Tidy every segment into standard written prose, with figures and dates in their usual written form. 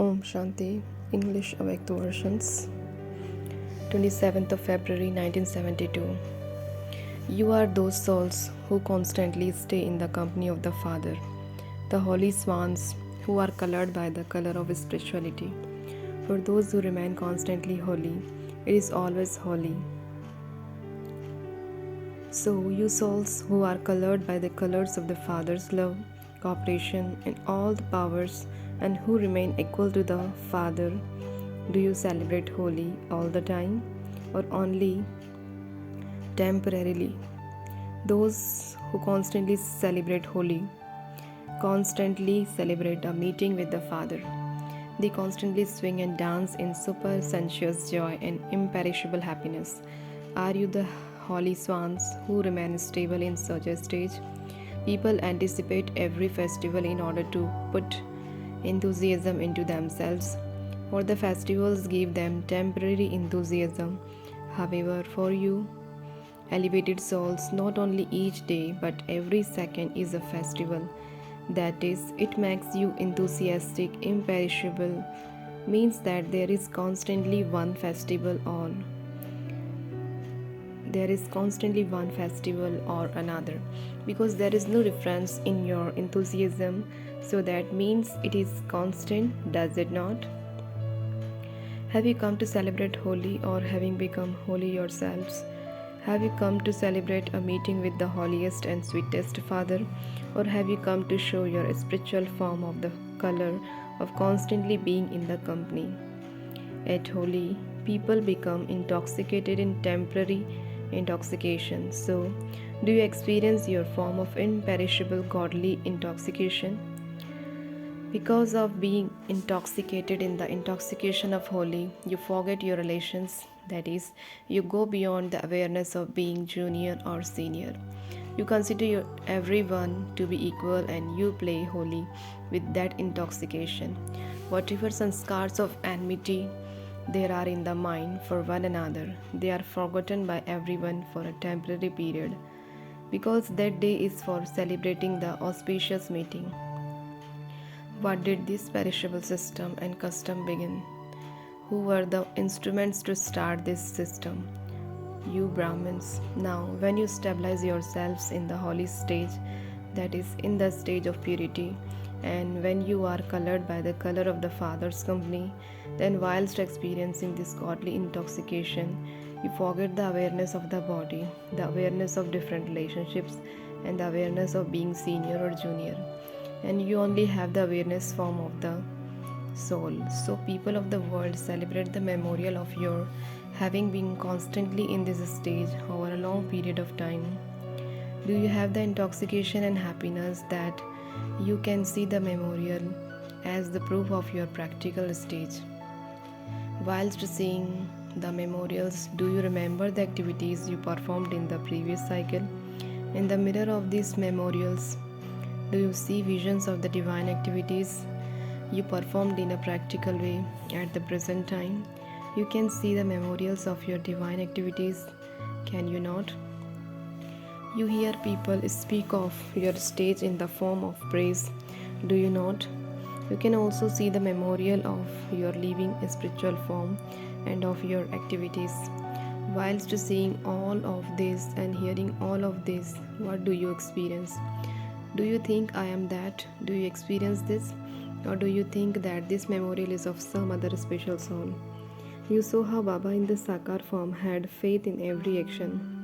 Om Shanti, English Avyakt versions, 27th of February 1972. You are those souls who constantly stay in the company of the Father, the holy swans who are colored by the color of spirituality. For those who remain constantly holy, it is always holy. So, you souls who are colored by the colors of the Father's love, cooperation, and all the powers, and who remain equal to the Father, do you celebrate holy all the time or only temporarily? Those who constantly celebrate holy constantly celebrate a meeting with the Father. They constantly swing and dance in super sensuous joy and imperishable happiness. Are you the holy swans who remain stable in such a stage? People anticipate every festival in order to put enthusiasm into themselves, for the festivals give them temporary enthusiasm. However, for you, elevated souls, not only each day but every second is a festival. That is, it makes you enthusiastic, imperishable, means that there is constantly one festival on. There is constantly one festival or another, because there is no difference in your enthusiasm, so that means it is constant, does it not? Have you come to celebrate holy, or having become holy yourselves? Have you come to celebrate a meeting with the holiest and sweetest Father, or have you come to show your spiritual form of the color of constantly being in the company? At holy, people become intoxicated in temporary intoxication. So, do you experience your form of imperishable godly intoxication? Because of being intoxicated in the intoxication of holy, you forget your relations. That is, you go beyond the awareness of being junior or senior. You consider everyone to be equal and you play holy with that intoxication. Whatever sanskars of enmity there are in the mind for one another, they are forgotten by everyone for a temporary period, because that day is for celebrating the auspicious meeting. What did this perishable system and custom begin? Who were the instruments to start this system? You Brahmins. Now, when you stabilize yourselves in the holy stage, that is, in the stage of purity, and when you are colored by the color of the Father's company, then whilst experiencing this godly intoxication, you forget the awareness of the body, the awareness of different relationships, and the awareness of being senior or junior, and you only have the awareness form of the soul. So, people of the world celebrate the memorial of your having been constantly in this stage over a long period of time. Do you have the intoxication and happiness that you can see the memorial as the proof of your practical stage? Whilst seeing the memorials, do you remember the activities you performed in the previous cycle? In the mirror of these memorials, do you see visions of the divine activities you performed in a practical way at the present time? You can see the memorials of your divine activities, can you not? You hear people speak of your stage in the form of praise, do you not? You can also see the memorial of your living spiritual form and of your activities. Whilst seeing all of this and hearing all of this, what do you experience? Do you think I am that? Do you experience this? Or do you think that this memorial is of some other special soul? You saw how Baba in the Sakar form had faith in every action.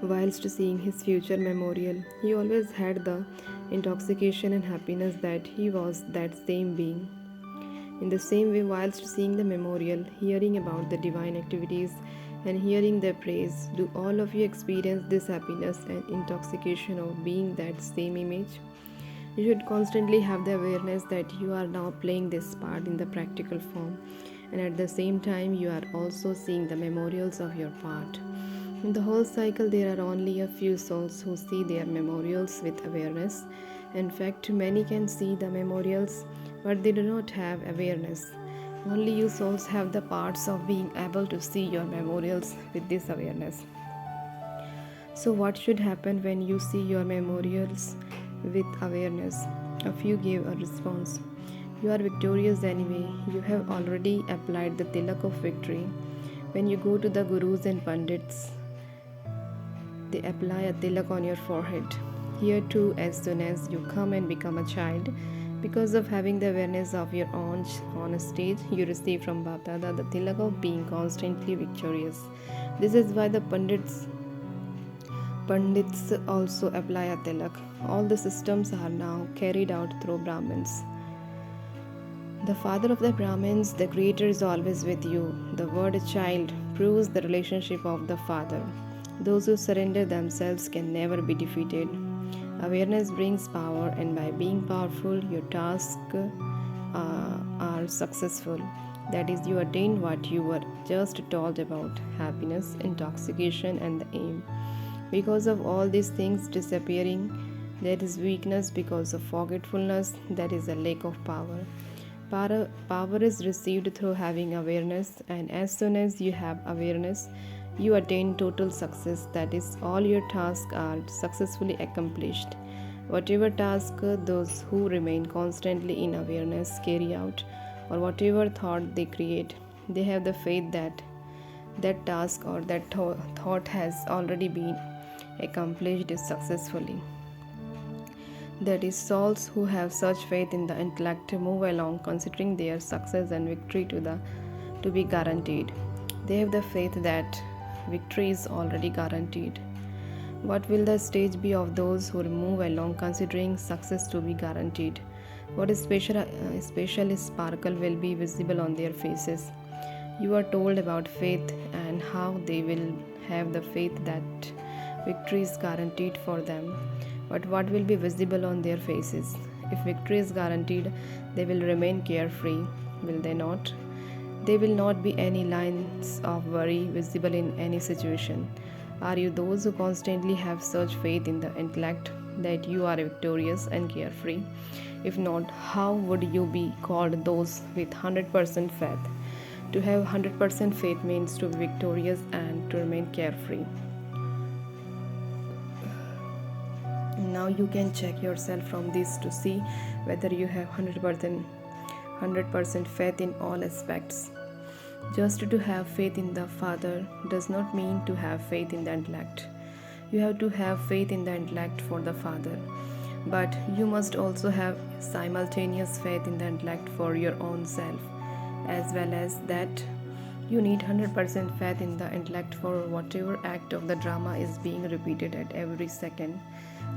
Whilst seeing his future memorial, he always had the intoxication and happiness that he was that same being. In the same way, whilst seeing the memorial, hearing about the divine activities, and hearing their praise, do all of you experience this happiness and intoxication of being that same image? You should constantly have the awareness that you are now playing this part in the practical form, and at the same time, you are also seeing the memorials of your part. In the whole cycle, there are only a few souls who see their memorials with awareness. In fact, many can see the memorials, but they do not have awareness. Only you souls have the parts of being able to see your memorials with this awareness. So, what should happen when you see your memorials with awareness? A few gave a response. You are victorious anyway. You have already applied the tilak of victory. When you go to the gurus and pandits, they apply a tilak on your forehead. Here too, as soon as you come and become a child, because of having the awareness of your own on a stage, you receive from Bapdada the tilak of being constantly victorious. This is why the Pandits also apply a tilak. All the systems are now carried out through Brahmins. The father of the Brahmins, the Creator, is always with you. The word child proves the relationship of the father. Those who surrender themselves can never be defeated. Awareness brings power, and by being powerful, your tasks are successful. That is, you attain what you were just told about happiness, intoxication, and the aim. Because of all these things disappearing, there is weakness. Because of forgetfulness, there is a lack of power. Power is received through having awareness, and as soon as you have awareness, you attain total success. That is, all your tasks are successfully accomplished. Whatever task those who remain constantly in awareness carry out, or whatever thought they create, they have the faith that that task or that thought has already been accomplished successfully. That is, souls who have such faith in the intellect move along considering their success and victory to be guaranteed. They have the faith that victory is already guaranteed. What will the stage be of those who move along considering success to be guaranteed? What special sparkle will be visible on their faces? You are told about faith and how they will have the faith that victory is guaranteed for them. But what will be visible on their faces? If victory is guaranteed, they will remain carefree, will they not? There will not be any lines of worry visible in any situation. Are you those who constantly have such faith in the intellect that you are victorious and carefree? If not, how would you be called those with 100% faith? To have 100% faith means to be victorious and to remain carefree. Now you can check yourself from this to see whether you have 100% faith in all aspects. Just to have faith in the Father does not mean to have faith in the intellect. You have to have faith in the intellect for the Father, but you must also have simultaneous faith in the intellect for your own self, as well as that you need 100% faith in the intellect for whatever act of the drama is being repeated at every second.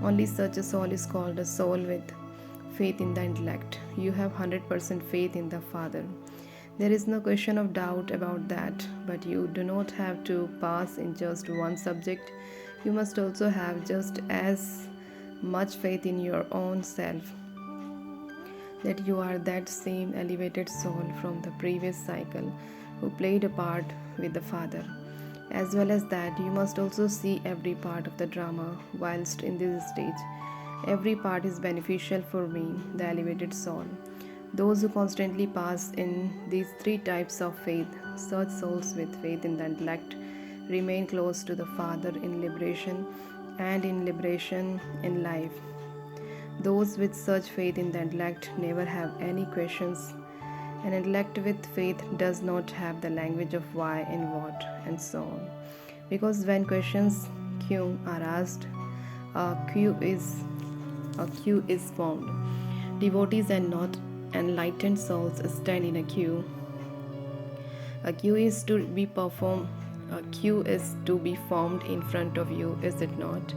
Only such a soul is called a soul with faith in the intellect. You have 100% faith in the Father. There is no question of doubt about that, but you do not have to pass in just one subject. You must also have just as much faith in your own self, that you are that same elevated soul from the previous cycle who played a part with the Father. As well as that, you must also see every part of the drama whilst in this stage. Every part is beneficial for me, the elevated soul. Those who constantly pass in these three types of faith, such souls with faith in the intellect, remain close to the Father in liberation and in liberation in life. Those with such faith in the intellect never have any questions. An intellect with faith does not have the language of why and what and so on. Because when questions Q are asked, a queue is formed. Devotees and not enlightened souls stand in a queue. A queue is to be performed. A queue is to be formed in front of you, is it not?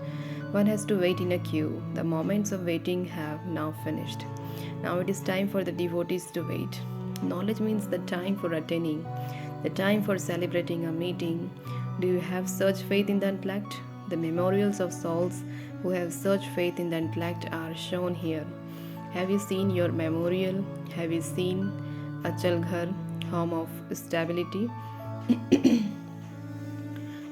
One has to wait in a queue. The moments of waiting have now finished. Now it is time for the devotees to wait. Knowledge means the time for attaining, the time for celebrating a meeting. Do you have such faith in the intellect? The memorials of souls who have such faith in the intellect are shown here. Have you seen your memorial? Have you seen Achal Ghar, home of stability?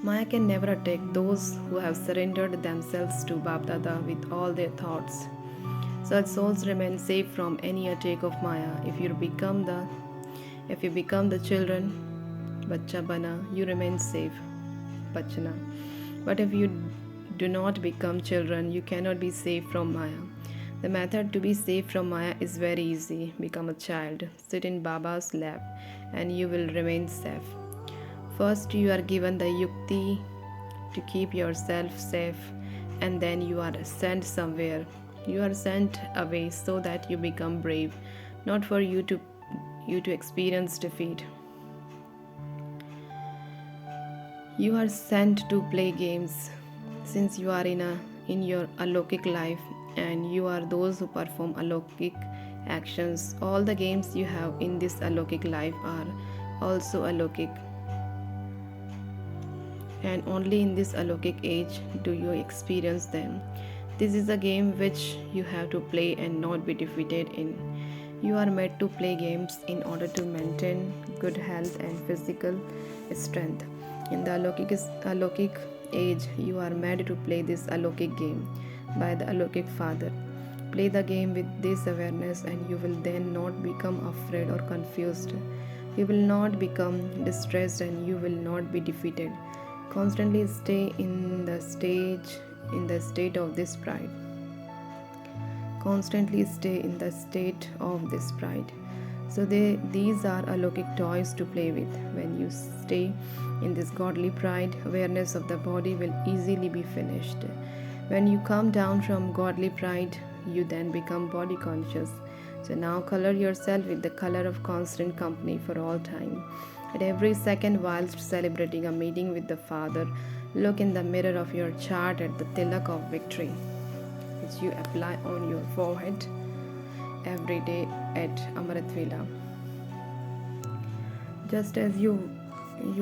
Maya can never attack those who have surrendered themselves to Bapdada with all their thoughts. Such souls remain safe from any attack of Maya. If you become the children, Bacha Bana, you remain safe, Bachana. But if you do not become children, you cannot be safe from Maya. The method to be safe from Maya is very easy. Become a child, sit in Baba's lap, and you will remain safe. First, you are given the yukti to keep yourself safe, and then you are sent somewhere. You are sent away so that you become brave, not for you to experience defeat. You are sent to play games since you are in your alokik life, and you are those who perform alokik actions. All the games you have in this alokik life are also alokik, and only in this alokik age do you experience them. This is a game which you have to play and not be defeated in. You are made to play games in order to maintain good health and physical strength. In the alokik age, you are made to play this alokik game by the alokik father. Play the game with this awareness, and you will then not become afraid or confused. You will not become distressed, and you will not be defeated. Constantly stay in the state of this pride. Constantly stay in the state of this pride. So these are alokik toys to play with. When you stay in this godly pride, awareness of the body will easily be finished. When you come down from godly pride, you then become body conscious. So now color yourself with the color of constant company for all time. At every second, whilst celebrating a meeting with the Father, look in the mirror of your chart at the tilak of victory, which you apply on your forehead every day at Amrit Vela. Just as you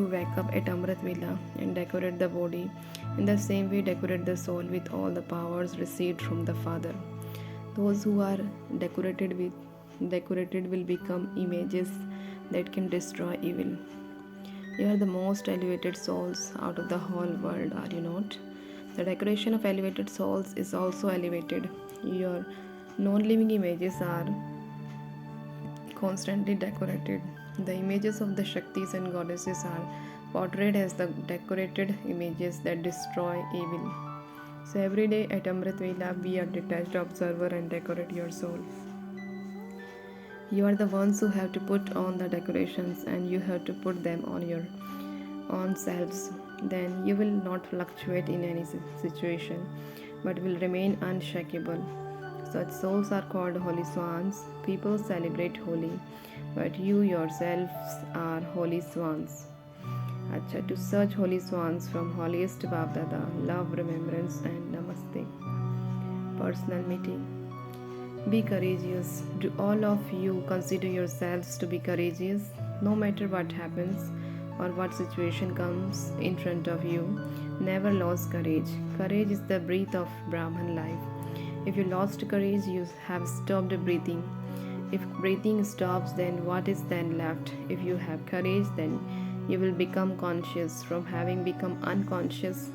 wake up at Amrit Vela and decorate the body, in the same way decorate the soul with all the powers received from the Father. Those who are decorated will become images that can destroy evil. You are the most elevated souls out of the whole world, are you not? The decoration of elevated souls is also elevated. Your non-living images are constantly decorated. The images of the Shaktis and goddesses are portrayed as the decorated images that destroy evil. So every day at Amrit Vela, be a detached observer and decorate your soul. You are the ones who have to put on the decorations, and you have to put them on your own selves. Then you will not fluctuate in any situation, but will remain unshakable. Such souls are called holy swans. People celebrate Holi, but you yourselves are holy swans. Acha, to such holy swans from holiest Babdada, love, remembrance, and namaste. Personal meeting. Be courageous. Do all of you consider yourselves to be courageous, no matter what happens or what situation comes in front of you? Never lose courage. Courage is the breath of Brahman life. If you lost courage, you have stopped breathing. If breathing stops, then what is then left? If you have courage, then you will become conscious. From having become unconscious,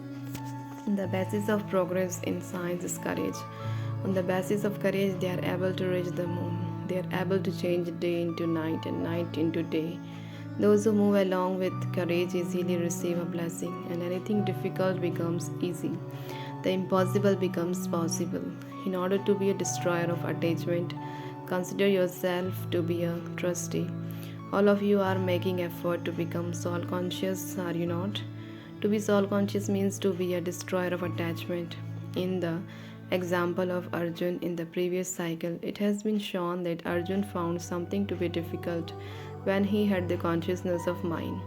the basis of progress in science is courage. On the basis of courage, they are able to reach the moon. They are able to change day into night and night into day. Those who move along with courage easily receive a blessing, and anything difficult becomes easy. The impossible becomes possible. In order to be a destroyer of attachment, consider yourself to be a trustee. All of you are making effort to become soul conscious, are you not? To be soul conscious means to be a destroyer of attachment. In the example of Arjun in the previous cycle, it has been shown that Arjun found something to be difficult when he had the consciousness of mind.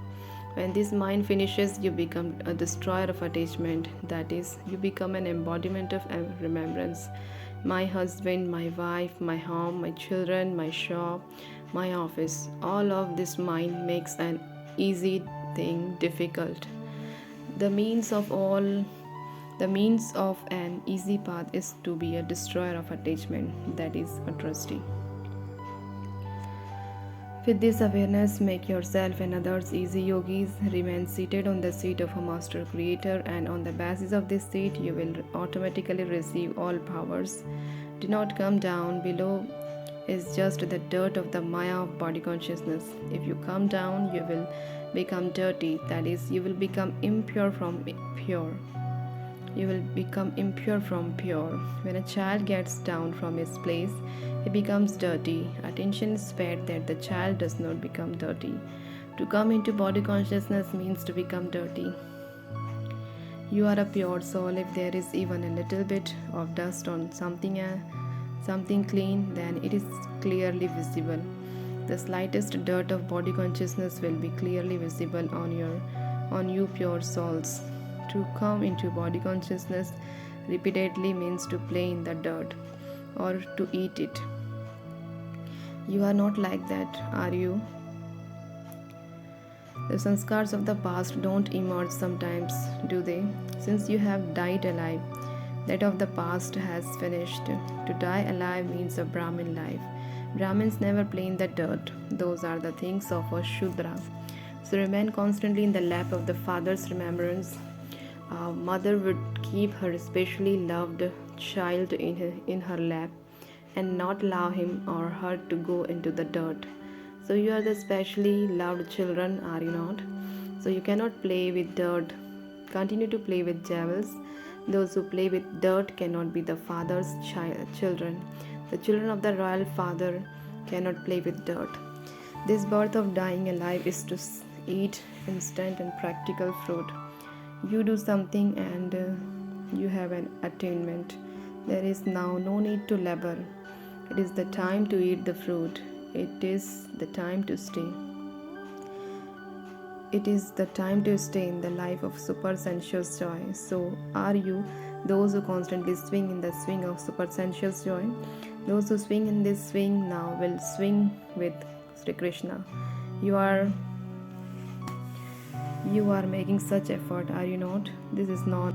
When this mind finishes, you become a destroyer of attachment. That is, you become an embodiment of remembrance. My husband, my wife, my home, my children, my shop, my office. All of this mind makes an easy thing difficult. The means of an easy path is to be a destroyer of attachment, that is, a trustee. With this awareness, make yourself and others easy yogis. Remain seated on the seat of a master creator, and on the basis of this seat, you will automatically receive all powers. Do not come down. Below is just the dirt of the Maya of body consciousness. If you come down, you will become dirty, that is, you will become impure from pure. You will become impure from pure. When a child gets down from his place, he becomes dirty. Attention is paid that the child does not become dirty. To come into body consciousness means to become dirty. You are a pure soul. If there is even a little bit of dust on something clean, then it is clearly visible. The slightest dirt of body consciousness will be clearly visible on you pure souls. To come into body consciousness repeatedly means to play in the dirt or to eat it. You are not like that, are you? The sanskars of the past don't emerge sometimes, do they? Since you have died alive, that of the past has finished. To die alive means a Brahmin life. Brahmins never play in the dirt. Those are the things of a Shudra. So remain constantly in the lap of the Father's remembrance. A mother would keep her especially loved child in her lap and not allow him or her to go into the dirt. So you are the specially loved children, are you not? So you cannot play with dirt. Continue to play with jewels. Those who play with dirt cannot be the Father's children. The children of the royal Father cannot play with dirt. This birth of dying alive is to eat instant and practical fruit. You do something and you have an attainment. There is now no need to labor. It is the time to eat the fruit. It is the time to stay. It is the time to stay in the life of supersensuous joy. So, are you those who constantly swing in the swing of supersensuous joy? Those who swing in this swing now will swing with Sri Krishna. You are making such effort, are you not? This is not